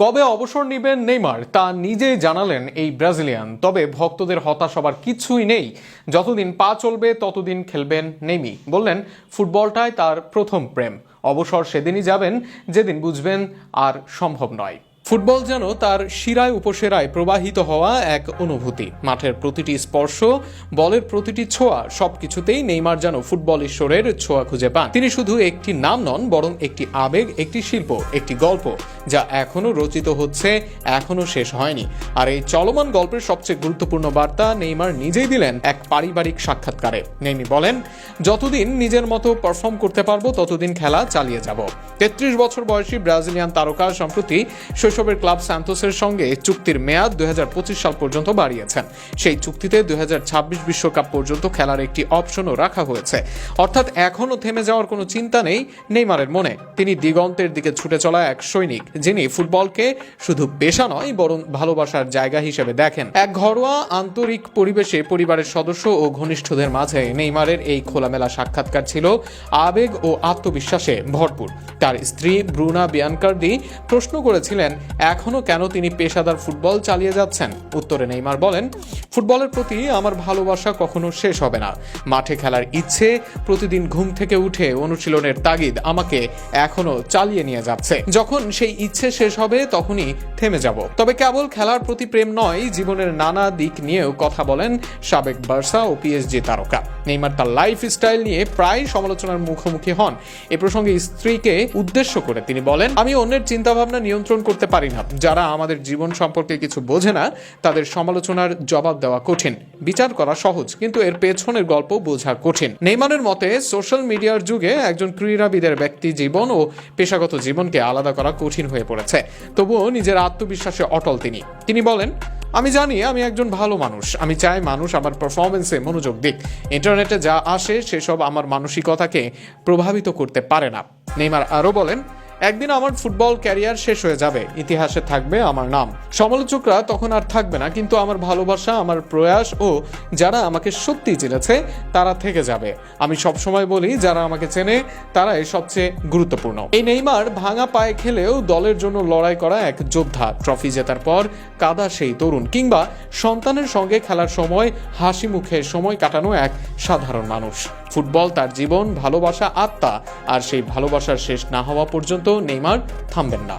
কবে অবসর নেবেন নেইমার তা নিজেই জানালেন এই ব্রাজিলিয়ান। তবে ভক্তদের হতাশ হবার কিছুই নেই। যতদিন পা চলবে ততদিন খেলবেন নেইমি। বললেন ফুটবলটাই তার প্রথম প্রেম। অবসর সেদিনই যাবেন যেদিন বুঝবেন আর সম্ভব নয়। ফুটবল যেন তার শিরায় উপশিরায় প্রবাহিত হওয়া এক অনুভূতি। মাঠের প্রতিটি স্পর্শ, বলের প্রতিটি ছোঁয়া, সবকিছুতেই নেইমার যেন ফুটবল ঈশ্বরের ছোঁয়া খুঁজে পান। তিনি শুধু একটি নাম নন, বরং একটি আবেগ, একটি শিল্প, একটি গল্প যা এখনো রচিত হচ্ছে, এখনো শেষ হয়নি। আর এই চলমান গল্পের সবচেয়ে গুরুত্বপূর্ণ বার্তা নেইমার নিজেই দিলেন এক পারিবারিক সাক্ষাৎকারে। নেইমি বলেন, যতদিন নিজের মতো পারফর্ম করতে পারবো ততদিন খেলা চালিয়ে যাব। ৩৩ বছর বয়সী ব্রাজিলিয়ান তারকা সম্প্রতি শৈশবের ক্লাব সান্তোসের সঙ্গে চুক্তির মেয়াদ ২০২৫ সাল পর্যন্ত বাড়িয়েছেন। সেই চুক্তিতে ২০২৬ বিশ্বকাপ পর্যন্ত খেলার একটি অপশনও রাখা হয়েছে। অর্থাৎ এখনও থেমে যাওয়ার কোনো চিন্তা নেই নেইমারের মনে। তিনি দিগন্তের দিকে ছুটে চলা এক সৈনিক, যিনি ফুটবলকে শুধু পেশা নয় বরং ভালোবাসার জায়গা হিসেবে দেখেন। এক ঘরোয়া আন্তরিক পরিবেশে পরিবারের সদস্য ও ঘনিষ্ঠদের মাঝে নেইমারের এই খোলামেলা সাক্ষাৎকার ছিল আবেগ ও আত্মবিশ্বাসে ভরপুর। তার স্ত্রী ব্রুনা বিয়ানকার্দি প্রশ্ন করেছিলেন এখনো কেন তিনি পেশাদার ফুটবল চালিয়ে যাচ্ছেন। উত্তরে নেইমার বলেন, ফুটবলের প্রতি আমার ভালোবাসা কখনো শেষ হবে না। মাঠে খেলার ইচ্ছে, প্রতিদিন ঘুম থেকে উঠে অনুশীলনের তাগিদ আমাকে এখনো চালিয়ে নিয়ে যাচ্ছে। যখন সেই ইচ্ছে শেষ হবে তখনই থেমে যাব। তবে কেবল খেলার প্রতি প্রেম নয়, জীবনের নানা দিক নিয়েও কথা বলেন সাবেক বার্সা ও পিএসজি তারকা। নেইমার তার লাইফ স্টাইল নিয়ে প্রায় সমালোচনার মুখোমুখি হন। এ প্রসঙ্গে স্ত্রীকে উদ্দেশ্য করে তিনি বলেন, আমি অন্যের চিন্তাভাবনা নিয়ন্ত্রণ করতে পারি না। যারা আমাদের জীবন সম্পর্কে কিছু বোঝে না তাদের সমালোচনার জবাব দেওয়া কঠিন, বিচার করা সহজ, কিন্তু এর পেছনের গল্প বোঝা কঠিন। নেইমারের মতে সোশ্যাল মিডিয়ার যুগে একজন ক্রীড়াবিদের ব্যক্তি জীবন ও পেশাগত জীবনকে আলাদা করা কঠিন হয়ে পড়েছে। তবুও নিজের আত্মবিশ্বাসে অটল তিনি বলেন, আমি জানি আমি একজন ভালো মানুষ। আমি চাই মানুষ আমার পারফরমেন্সে মনোযোগ দিক। ইন্টারনেটে যা আসে সেসব আমার মানসিকতাকে প্রভাবিত করতে পারে না। নেইমার আরও বলেন, একদিন আমার ফুটবল ক্যারিয়ার শেষ হয়ে যাবে, ইতিহাসে থাকবে আমার নাম। সমালোচকরা তখন আর থাকবে না, কিন্তু আমার ভালোবাসা, আমার প্রয়াস ও যারা আমাকে সত্যি চিনেছে তারা থেকে যাবে। আমি সবসময় বলি, যারা আমাকে চেনে তারাই সবচেয়ে গুরুত্বপূর্ণ। এই নেইমার ভাঙা পায়ে খেলেও দলের জন্য লড়াই করা এক যোদ্ধা। ট্রফি জেতার পর কাঁদা সেই তরুণ, কিংবা সন্তানের সঙ্গে খেলার সময় হাসি মুখে সময় কাটানো এক সাধারণ মানুষ। ফুটবল তার জীবন, ভালোবাসা, আত্মা। আর সেই ভালোবাসার শেষ না হওয়া পর্যন্ত নেইমার থামবেন না।